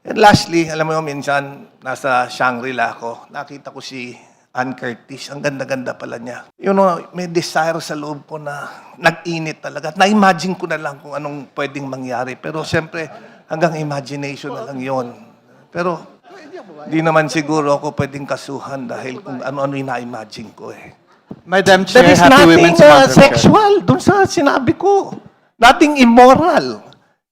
And lastly, alam mo yung minsan, nasa Shangri-La ako, nakita ko si Ann Curtis. Ang ganda-ganda pala niya. You know, may desire sa loob ko na nag-init talaga. Na-imagine ko na lang kung anong pwedeng mangyari. Pero siyempre, hanggang imagination na lang yon. Pero, di naman siguro ako pwedeng kasuhan dahil kung ano-ano yung na-imagine ko eh. Madam There Chair, is Happy nothing Women's Month. sexual dun sa sinabi ko. Nothing immoral.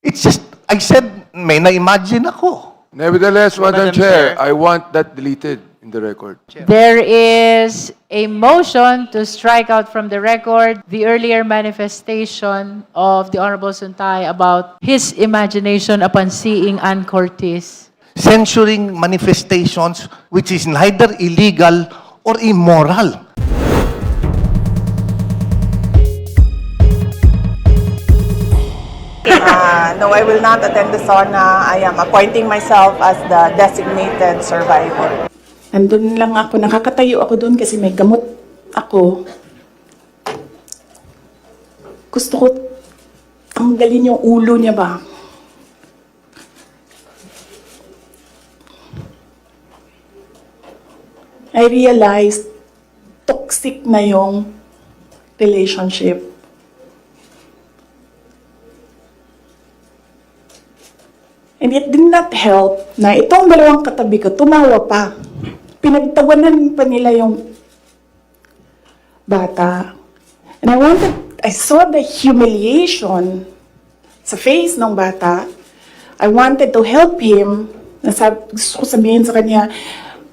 It's just, I said, may na-imagine ako. Nevertheless, Madam Madam Chair, Chair. I want that deleted in the record. There is a motion to strike out from the record the earlier manifestation of the Honorable Suntay about his imagination upon seeing Ann Curtis. Censoring manifestations which is neither illegal or immoral. No, I will not attend the sauna. I am appointing myself as the designated survivor. Nandun lang ako, nakakatayo ako doon kasi may gamot ako. Gusto ko tanggalin yung ulo niya ba? I realized toxic na yung relationship. And it did not help na itong dalawang katabi ko, tumawa pa. Pinagtawanan pa nila yung bata. And I saw the humiliation sa face ng bata. I wanted to help him. Gusto ko sabihin sa kanya,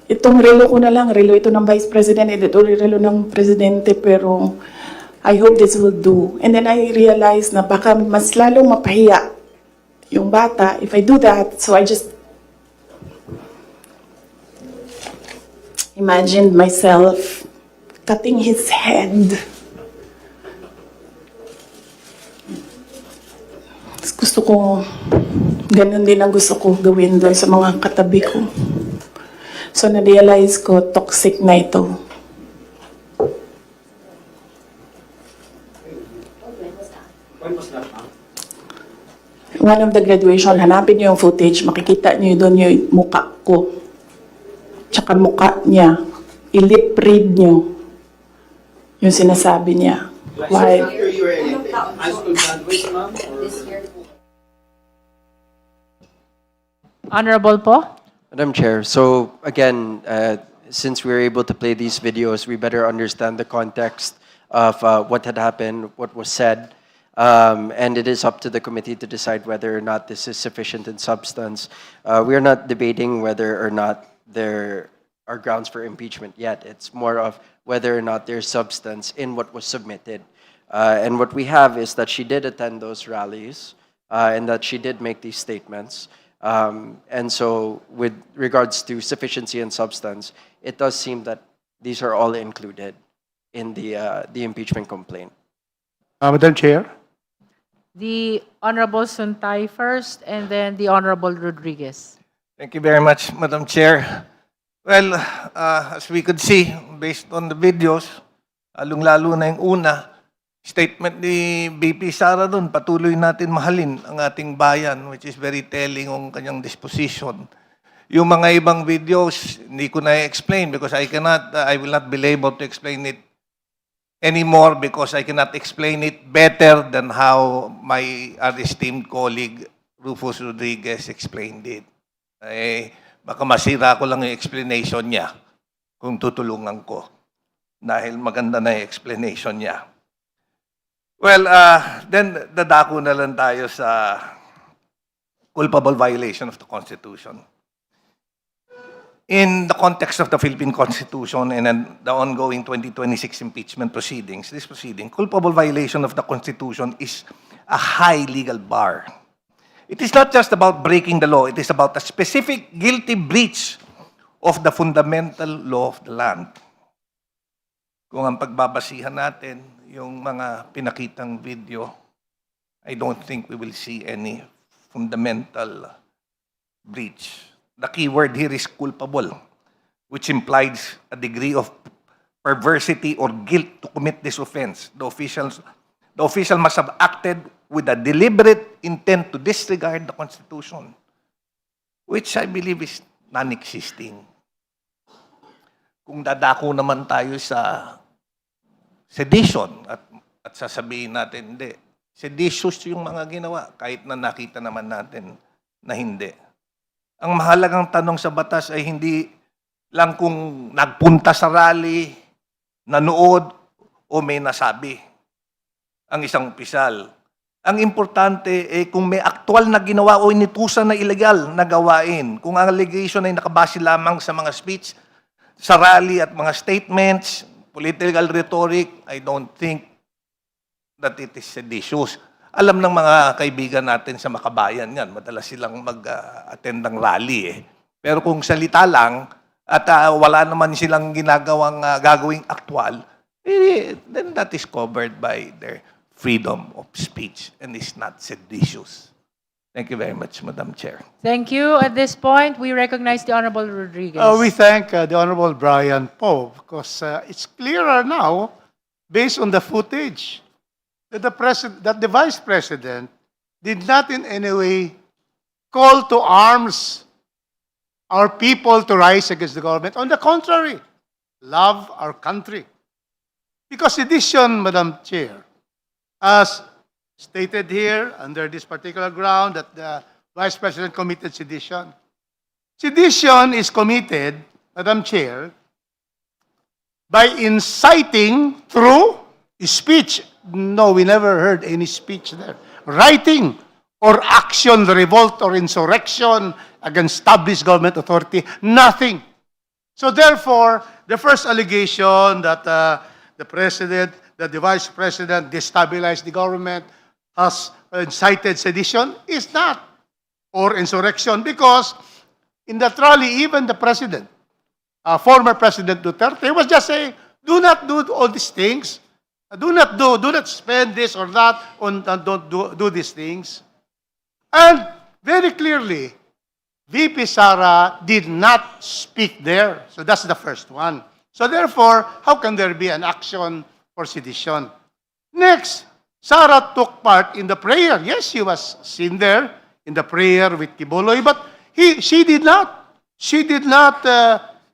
itong relo ko na lang, relo ito ng Vice President, ito relo ng Presidente, pero I hope this will do. And then I realized na baka mas lalong mapahiya yung bata if I do that. So I just imagined myself cutting his head. Gusto ko, ganun din ang gusto ko gawin doon sa mga katabi ko. So na-realize ko, toxic na ito. One of the graduation, hanapin niyo yung footage, makikita niyo doon yung mukha ko. Tsaka mukha niya. I-lip read niyo yung sinasabi niya. Why? Honorable po? Madam Chair, so again, since we were able to play these videos, we better understand the context of what had happened, what was said, and it is up to the committee to decide whether or not this is sufficient in substance. We are not debating whether or not there are grounds for impeachment yet. It's more of whether or not there's substance in what was submitted. And what we have is that she did attend those rallies and that she did make these statements. And so with regards to sufficiency and substance, it does seem that these are all included in the impeachment complaint. Madam Chair, The Honorable Suntay first, and then the Honorable Rodriguez. Thank you very much, Madam Chair. Well, as we could see, based on the videos, lalong-lalo na yung una, statement ni BP Sara doon, patuloy natin mahalin ang ating bayan, which is very telling ang kanyang disposition. Yung mga ibang videos, hindi ko na-explain because I will not be able to explain it anymore because I cannot explain it better than how my esteemed colleague Rufus Rodriguez explained it. Baka masira ko lang yung explanation niya kung tutulungan ko dahil maganda na yung explanation niya. Well, then dadako na lang tayo sa culpable violation of the Constitution. In the context of the Philippine Constitution and the ongoing 2026 impeachment proceedings, this proceeding, culpable violation of the Constitution is a high legal bar. It is not just about breaking the law, it is about a specific guilty breach of the fundamental law of the land. Kung ang pagbabasihan natin, yung mga pinakitang video, I don't think we will see any fundamental breach. The key word here is culpable, which implies a degree of perversity or guilt to commit this offense. The official must have acted with a deliberate intent to disregard the Constitution. which I believe is non-existing. Kung dadako naman tayo sa sedition at sasabihin natin, hindi, seditious yung mga ginawa, kahit na nakita naman natin na hindi. Ang mahalagang tanong sa batas ay hindi lang kung nagpunta sa rally, nanood, o may nasabi ang isang opisyal. Ang importante ay kung may aktual na ginawa o inutusan na illegal na gawain. Kung ang allegation ay nakabase lamang sa mga speech, sa rally at mga statements, political rhetoric, I don't think that it is seditious. Alam ng mga kaibigan natin sa Makabayan yan, madalas silang mag-attend ng rally eh. Pero kung salita lang at wala naman silang gagawing aktwal, then that is covered by their freedom of speech and is not seditious. Thank you very much, Madam Chair. Thank you. At this point, we recognize the Honorable Rodriguez. We thank the Honorable Brian Poe because it's clearer now, based on the footage, that the Vice President did not in any way call to arms our people to rise against the government. On the contrary, love our country. Because sedition, Madam Chair, as stated here under this particular ground that the Vice President committed sedition. Sedition is committed, Madam Chair, by inciting through speech. No, we never heard any speech there. Writing or action, revolt or insurrection against established government authority, nothing. So therefore, the first allegation that the Vice President destabilized the government has incited sedition is not, or insurrection, because in that rally, even the President, former President Duterte, was just saying, do not do all these things. Do not spend this or that on, don't do these things. And very clearly, VP Sara did not speak there. So that's the first one. So therefore, how can there be an action for sedition? Next, Sara took part in the prayer. Yes, she was seen there in the prayer with Kibuloy, but she did not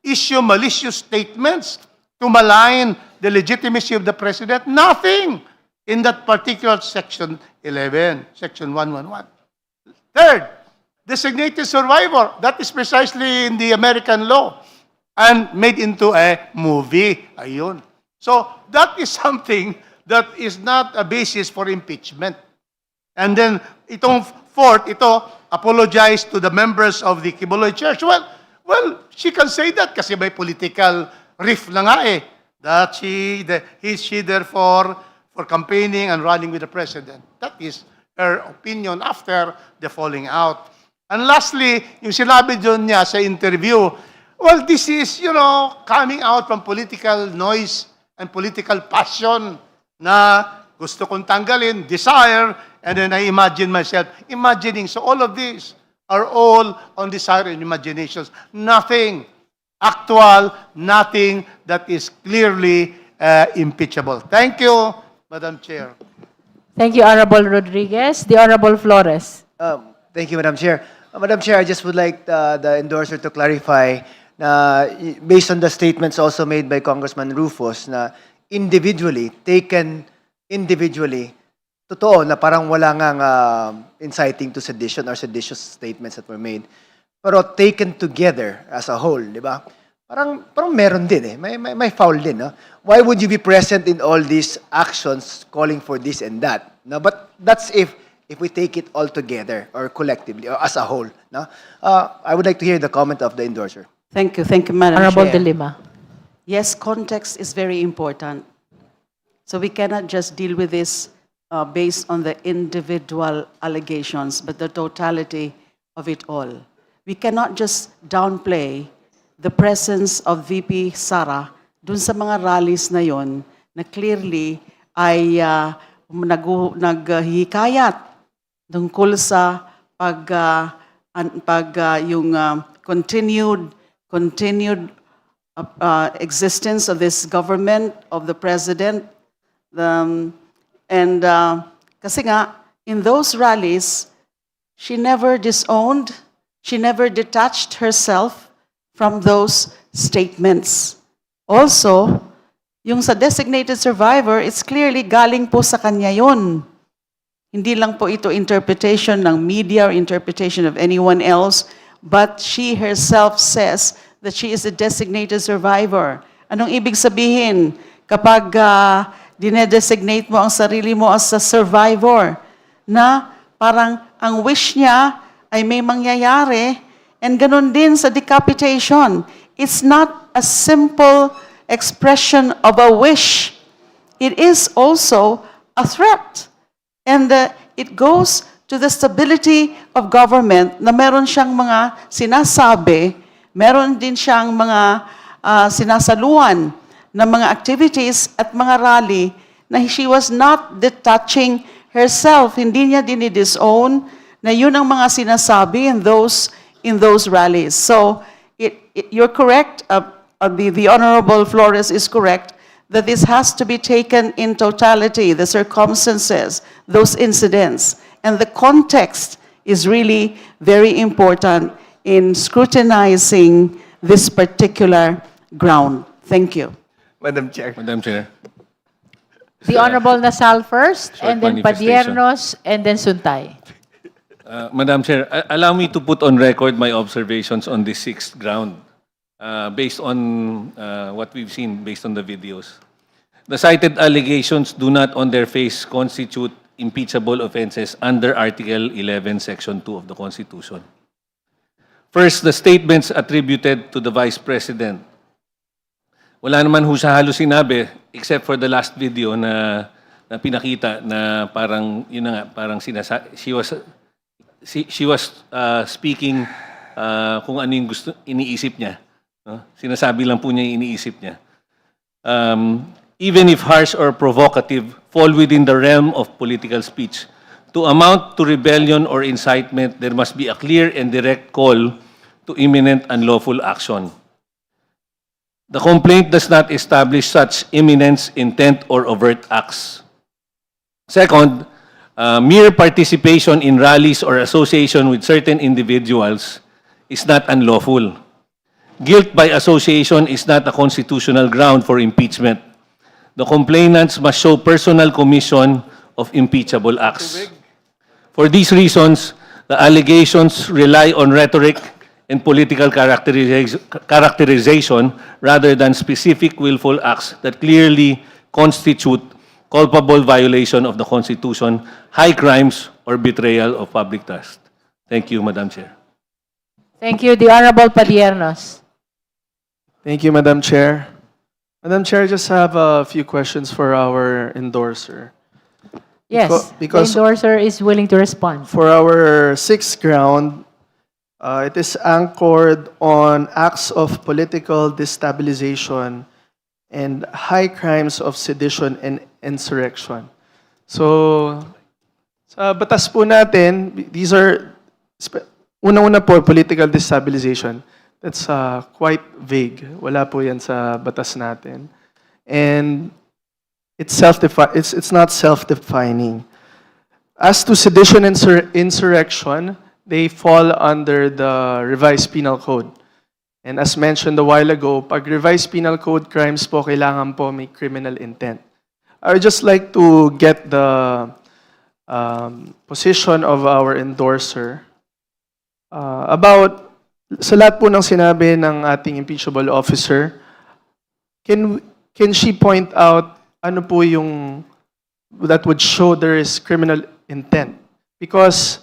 issue malicious statements to malign the legitimacy of the President. Nothing in that particular Section 11, Section 111. Third, designated survivor. That is precisely in the American law and made into a movie. Ayun. So that is something that is not a basis for impeachment. And then, itong fourth, apologize to the members of the Kibuloy Church. Well, she can say that kasi may political riff na nga eh. That she therefore for campaigning and running with the President. That is her opinion after the falling out. And lastly, yung sinabi doon niya sa interview, well, this is, coming out from political noise and political passion na gusto kong tanggalin, desire, and then I imagine myself imagining. So all of these are all on desire and imaginations. Nothing actual, nothing that is clearly impeachable. Thank you, Madam Chair. Thank you, Honorable Rodriguez. The Honorable Flores. Thank you, Madam Chair. Madam Chair, I just would like the endorser to clarify na based on the statements also made by Congressman Rufus na taken individually, totoo na parang wala ngang inciting to sedition or seditious statements that were made. Pero taken together as a whole, di ba? Parang meron din eh. May foul din, no? Why would you be present in all these actions calling for this and that? No, but that's if we take it all together or collectively or as a whole, no? I would like to hear the comment of the endorser. Thank you, Madam Honorable Chair. De Lima. Yes, context is very important. So we cannot just deal with this based on the individual allegations, but the totality of it all. We cannot just downplay the presence of VP Sara dun sa mga rallies na yon na clearly ay naghihikayat tungkol sa yung continued existence of this government, of the President. Kasi nga, in those rallies, she never disowned She never detached herself from those statements. Also, yung sa designated survivor, it's clearly galing po sa kanya yun. Hindi lang po ito interpretation ng media or interpretation of anyone else, but she herself says that she is a designated survivor. Anong ibig sabihin? Kapag dinedesignate mo ang sarili mo as a survivor, na parang ang wish niya ay may mangyayari, and ganun din sa decapitation. It's not a simple expression of a wish. It is also a threat. And it goes to the stability of government na meron siyang mga sinasabi, meron din siyang mga sinasaluan na mga activities at mga rally na she was not detaching herself. Hindi niya dinidisown na yun ang mga sinasabi in those rallies. So you're correct, the Honorable Flores is correct, that this has to be taken in totality, the circumstances, those incidents. And the context is really very important in scrutinizing this particular ground. Thank you. Madam Chair. Madam Chair. The Honorable Nasal first, Short and then manifestation. Padiernos, and then Suntay. Madam Chair, allow me to put on record my observations on this sixth ground based on what we've seen, based on the videos. The cited allegations do not on their face constitute impeachable offenses under Article 11, Section 2 of the Constitution. First, the statements attributed to the Vice President. Wala naman ho siya halos sinabi except for the last video na pinakita na parang yun na nga, parang she was speaking kung ano yung gusto iniisip niya. No? Sinasabi lang po niya yung iniisip niya. Even if harsh or provocative, fall within the realm of political speech. To amount to rebellion or incitement, there must be a clear and direct call to imminent unlawful action. The complaint does not establish such imminence, intent, or overt acts. Second, mere participation in rallies or association with certain individuals is not unlawful. Guilt by association is not a constitutional ground for impeachment. The complainants must show personal commission of impeachable acts. For these reasons, the allegations rely on rhetoric and political characterization rather than specific willful acts that clearly constitute culpable violation of the Constitution, high crimes, or betrayal of public trust. Thank you, Madam Chair. Thank you. The Honorable Padiernos. Thank you, Madam Chair. Madam Chair, I just have a few questions for our endorser. Yes, because- the endorser is willing to respond. For our sixth ground, it is anchored on acts of political destabilization and high crimes of sedition and insurrection. So, sa batas po natin, these are, unang-una po, political destabilization. That's quite vague. Wala po yan sa batas natin. And it's not self-defining. As to sedition and insurrection, they fall under the revised penal code. And as mentioned a while ago, pag revised penal code crimes po, kailangan po may criminal intent. I would just like to get the position of our endorser about sa lahat po ng sinabi ng ating impeachable officer. Can she point out ano po yung that would show there is criminal intent? Because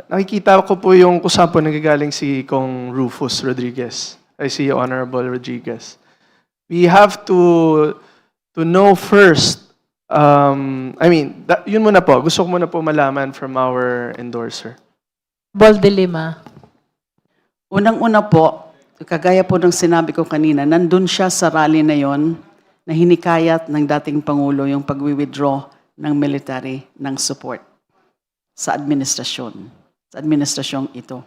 nakikita ko po yung kung saan po nanggagaling si Kong Rufus Rodriguez. I see Honorable Rodriguez. We have to know first, yun muna po. Gusto ko muna po malaman from our endorser. Dilima. Unang-una po, kagaya po ng sinabi ko kanina, nandun siya sa rally na yon na hinikayat ng dating Pangulo yung pag-withdraw ng military ng support sa administrasyong ito.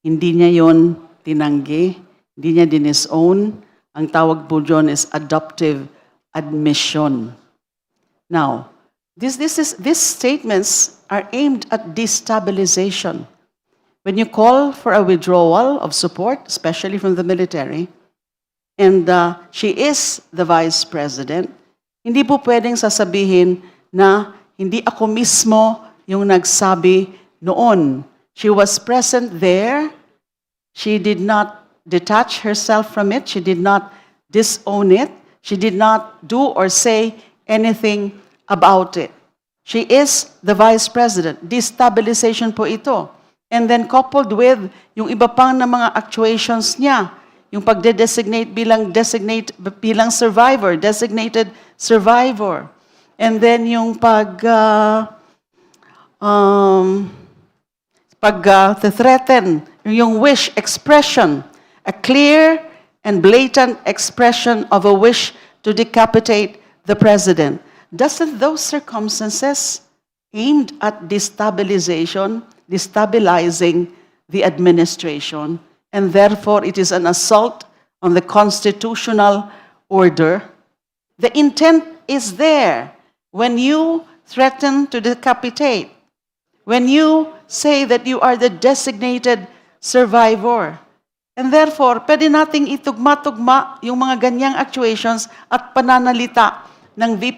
Hindi niya yon tinanggi, hindi niya dinisown. Ang tawag po dyan is adoptive admission. Now, these statements are aimed at destabilization. when you call for a withdrawal of support, especially from the military, and she is the vice president, hindi po pwedeng sasabihin na hindi ako mismo yung nagsabi noon. She was present there. She did not detach herself from it. She did not disown it. She did not do or say anything about it. She is the vice president. Destabilization po ito. And then coupled with yung iba pang na mga actuations niya, yung pagde-designate bilang survivor, designated survivor. And then yung threaten, yung wish expression, a clear and blatant expression of a wish to decapitate the president. Doesn't those circumstances aimed at destabilizing the administration, and therefore it is an assault on the constitutional order? The intent is there when you threaten to decapitate, when you say that you are the designated survivor. And therefore, pwede nating itugma-tugma yung mga ganyang actuations at pananalita ng ni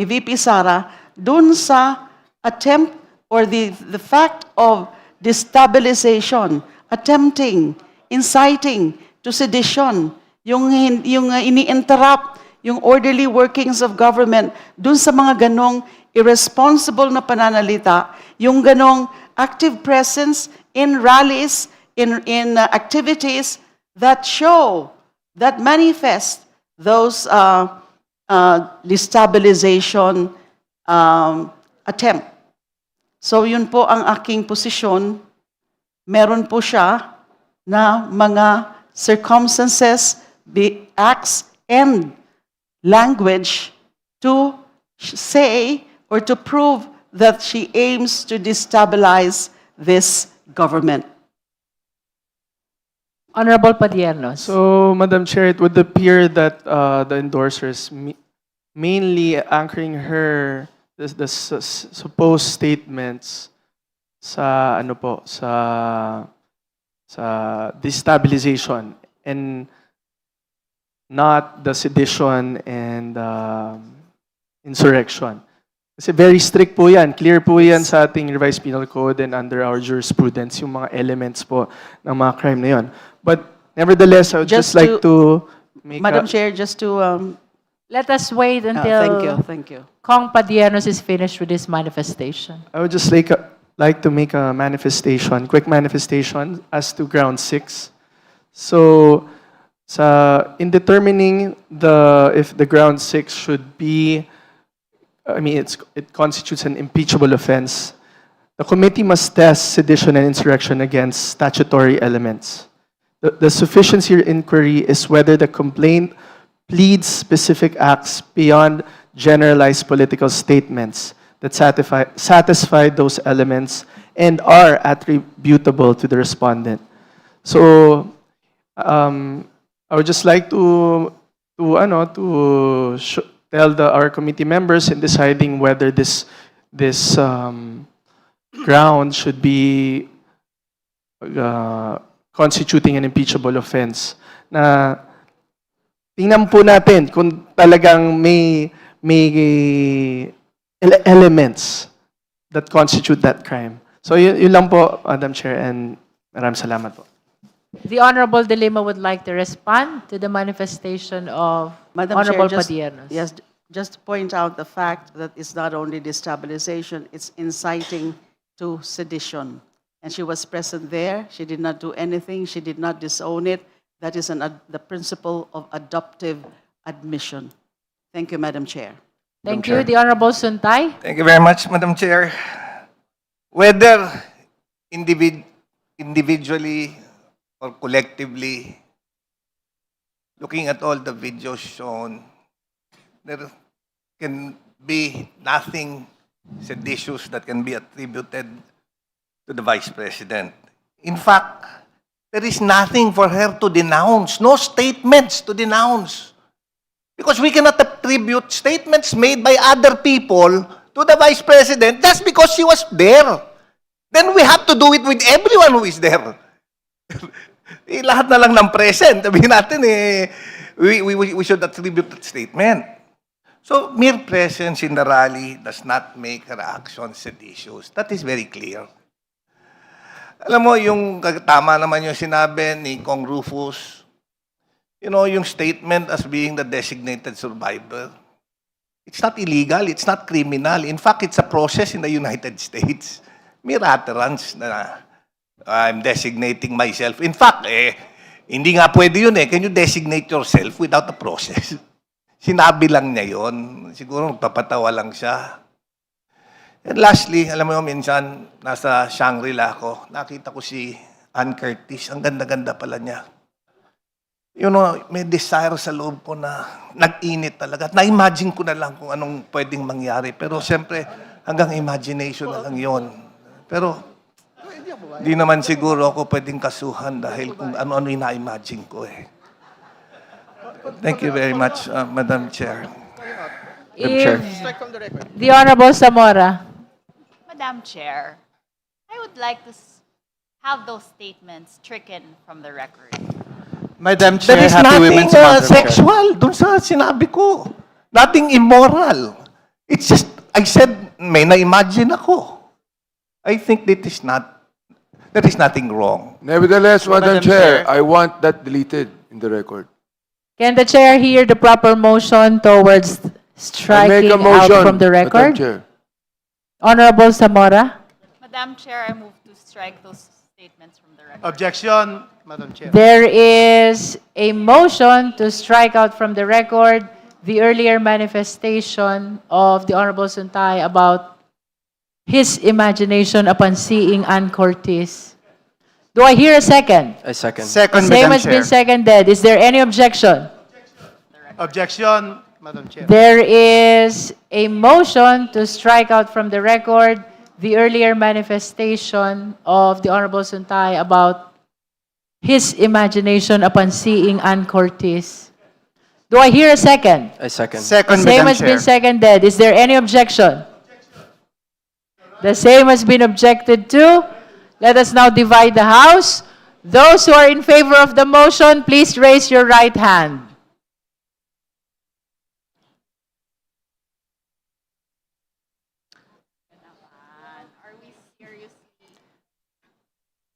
VP Sara, dun sa attempt or the fact of destabilization, attempting, inciting to sedition, yung ini-interrupt yung orderly workings of government, dun sa mga ganong irresponsible na pananalita, yung ganong active presence in rallies, in activities that show, that manifest those destabilization attempt. So yun po ang aking posisyon. Meron po siya na mga circumstances, acts, and language to say or to prove that she aims to destabilize this government. Honorable Padiernos. So, Madam Chair, it would appear that the endorsers mainly anchoring her the supposed statements sa destabilization and not the sedition and insurrection. Kasi very strict po yan. Clear po yan sa ating revised penal code and under our jurisprudence, yung mga elements po ng mga crime na yun. But nevertheless, I would just like to make Madam Chair, just to... Let us wait until thank you. Kong Padiernos is finished with his manifestation. I would just like to make a manifestation, quick manifestation as to ground 6. So, in determining if the ground 6 should be, it constitutes an impeachable offense, the committee must test sedition and insurrection against statutory elements. The sufficiency inquiry is whether the complaint pleads specific acts beyond generalized political statements that satisfy those elements and are attributable to the respondent. So, I would just like to tell our committee members in deciding whether this ground should be constituting an impeachable offense. Na tingnan po natin kung talagang may elements that constitute that crime. So yun lang po, Madam Chair, and maraming salamat po. The Honorable De Lima would like to respond to the manifestation of Madam Honorable Chair, Padiernos. yes, just to point out the fact that it's not only destabilization, it's inciting to sedition. And she was present there. She did not do anything. She did not disown it. That is the principle of adoptive admission. Thank you, Madam Chair. Thank you. The Honorable Suntay. Thank you very much, Madam Chair. Whether individually or collectively, looking at all the videos shown, there can be nothing seditious that can be attributed to the Vice President. In fact, there is nothing for her to denounce, no statements to denounce. Because we cannot attribute statements made by other people to the Vice President just because she was there. then we have to do it with everyone who is there. Lahat na lang ng present. Sabihin natin, we should attribute that statement. So, mere presence in the rally does not make her actions seditious. That is very clear. Alam mo, yung tama naman yung sinabi ni Kong Rufus, yung statement as being the designated survivor, it's not illegal, it's not criminal. In fact, it's a process in the United States. Mere utterance na I'm designating myself. In fact, hindi nga pwede yun eh. Can you designate yourself without a process? Sinabi lang niya yun. Siguro magpapatawa lang siya. And lastly, alam mo minsan, nasa Shangri-La ako, nakita ko si Ann Curtis. Ang ganda-ganda pala niya. May desire sa loob ko na nag-init talaga. Na-imagine ko na lang kung anong pwedeng mangyari. Pero siyempre, hanggang imagination na lang yun. Pero, di naman siguro ako pwedeng kasuhan dahil kung ano-ano yung na-imagine ko eh. Thank you very much, Madam Chair. Madam Chair. The Honorable Zamora. Madam Chair, I would like to have those statements stricken from the record. Madam There is nothing sexual dun sa sinabi ko. Nothing immoral. It's just, I said, may na-imagine ako. I think there is nothing wrong. Nevertheless, Madam Chair, I want that deleted in the record. Can the chair hear the proper motion towards I striking make a out motion, from the Madam record? Chair. Honorable Zamora. Madam Chair, I move to strike those statements from the record. Objection, Madam Chair. There is a motion to strike out from the record the earlier manifestation of the Honorable Suntay about his imagination upon seeing Ann Curtis. Do I hear a second? I second. Same has been seconded. Is there any objection? Objection, Madam Chair. There is a motion to strike out from the record the earlier manifestation of the Honorable Suntay about his imagination upon seeing Ann Curtis. Do I hear a second? I second. Same has been seconded. Is there any objection? The same has been objected to. Let us now divide the House. Those who are in favor of the motion, please raise your right hand.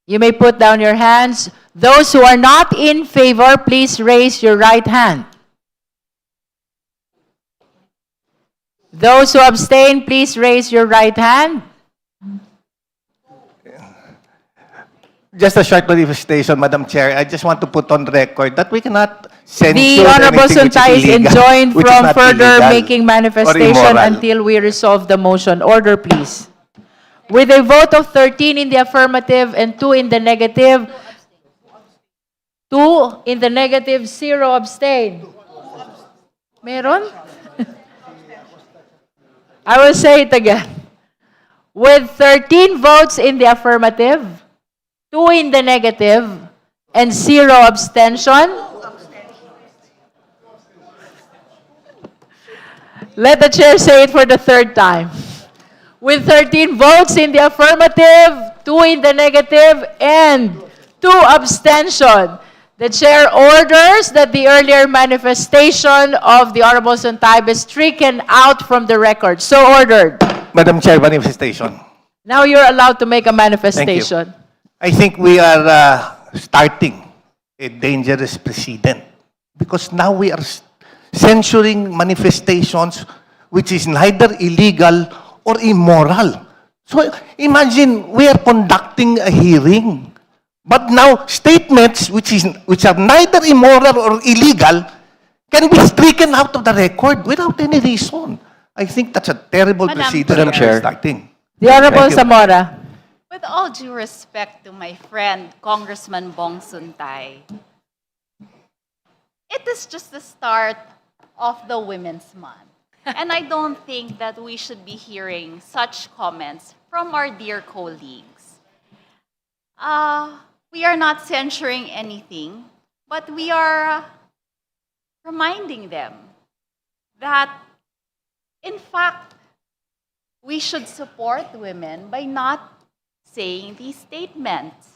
You may put down your hands. Those who are not in favor, please raise your right hand. Those who abstain, please raise your right hand. Just a short manifestation, Madam Chair. I just want to put on record that we cannot censure The Honorable anything which Suntay is illegal, enjoined which is from not further illegal making or manifestation immoral. until we resolve the motion. Order, please. With a vote of 13 in the affirmative and 2 in the negative, 2 in the negative, 0 abstain. Meron? I will say it again. With 13 votes in the affirmative, 2 in the negative, and 0 abstention, let the chair say it for the third time. With 13 votes in the affirmative, 2 in the negative, and 2 abstention, the chair orders that the earlier manifestation of the Honorable Suntay be stricken out from the record. So ordered. Madam Chair, manifestation. Now you're allowed to make a manifestation. I think we are starting a dangerous precedent because now we are censoring manifestations which is neither illegal or immoral. So imagine we are conducting a hearing, but now statements which are neither immoral or illegal can be stricken out of the record without any reason. I think that's a terrible Madam precedent Madam that Chair. we're starting. The Honorable Thank you. Zamora. With all due respect to my friend, Congressman Bong Suntay, it is just the start of the Women's Month. And I don't think that we should be hearing such comments from our dear colleagues. We are not censuring anything, but we are reminding them that, in fact, we should support women by not saying these statements.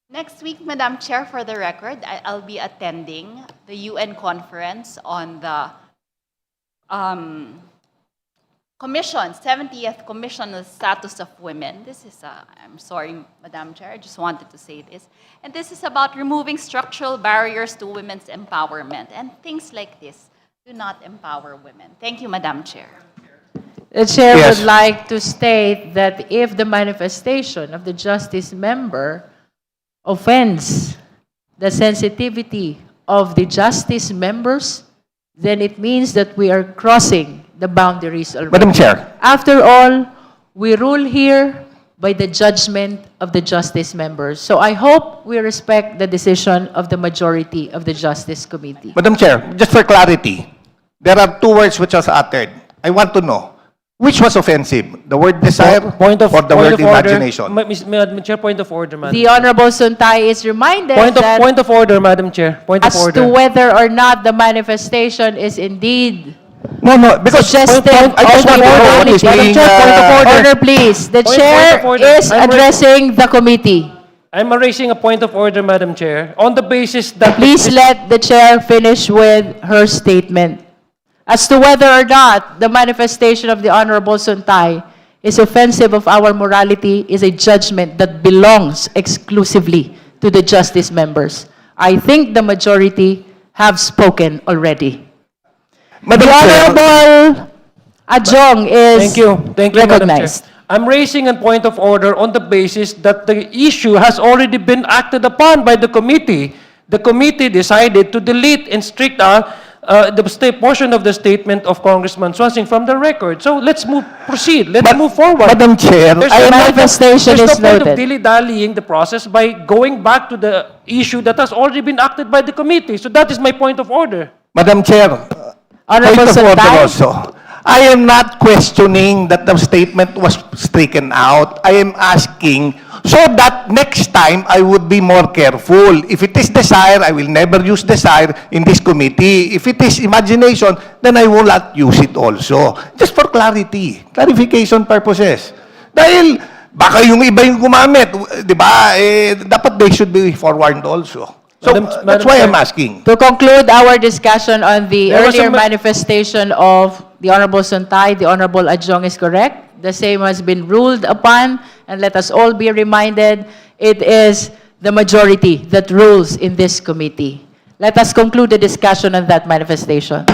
Next week, Madam Chair, for the record, I'll be attending the UN conference on the Commission, 70th Commission on the Status of Women. This is, I'm sorry, Madam Chair, I just wanted to say this. And this is about removing structural barriers to women's empowerment. And things like this do not empower women. Thank you, Madam Chair. The chair Yes. would like to state that if the manifestation of the justice member offends the sensitivity of the justice members, then it means that we are crossing the boundaries already. Madam Chair. After all, we rule here by the judgment of the justice members. So I hope we respect the decision of the majority of the Justice Committee. Madam Chair, just for clarity, there are two words which was uttered. I want to know, which was offensive? The word desire or the word imagination? Madam Chair, point of order, Madam. The Honorable Suntay is reminded that Point of order, Madam Chair. Point of as order. to whether or not the manifestation is indeed No, because suggestive I just of want to know what is immorality. being... Order, please. The Point chair of order. is I'm addressing the committee. I'm raising a point of order, Madam Chair, on the basis that... Please let the chair finish with her statement. As to whether or not the manifestation of the Honorable Suntay is offensive of our morality is a judgment that belongs exclusively to the justice members. I think the majority have spoken already. Madam The Chair, Honorable Adjong is Thank you, Madam Chair. recognized. I'm raising a point of order on the basis that the issue has already been acted upon by the committee. The committee decided to delete and strike the portion of the statement of Congressman Swansing from the record. So let's proceed. Let's move forward. Madam Chair, There's I no am point of- manifestation there's is no point of noted. dilly-dallying the process by going back to the issue that has already been acted by the committee. So that is my point of order. Madam Chair, Honorable point of order Suntay. also. I am not questioning that the statement was stricken out. I am asking so that next time I would be more careful. If it is desire, I will never use desire in this committee. If it is imagination, then I will not use it also. Just for clarity, clarification purposes. Dahil baka yung iba yung gumamit, di ba? Dapat they should be forewarned also. So Madam that's why Chair. I'm asking. To conclude our discussion on the There was earlier a ma- manifestation of the Honorable Suntay, the Honorable Adjong is correct. The same has been ruled upon, and let us all be reminded, it is the majority that rules in this committee. Let us conclude the discussion on that manifestation.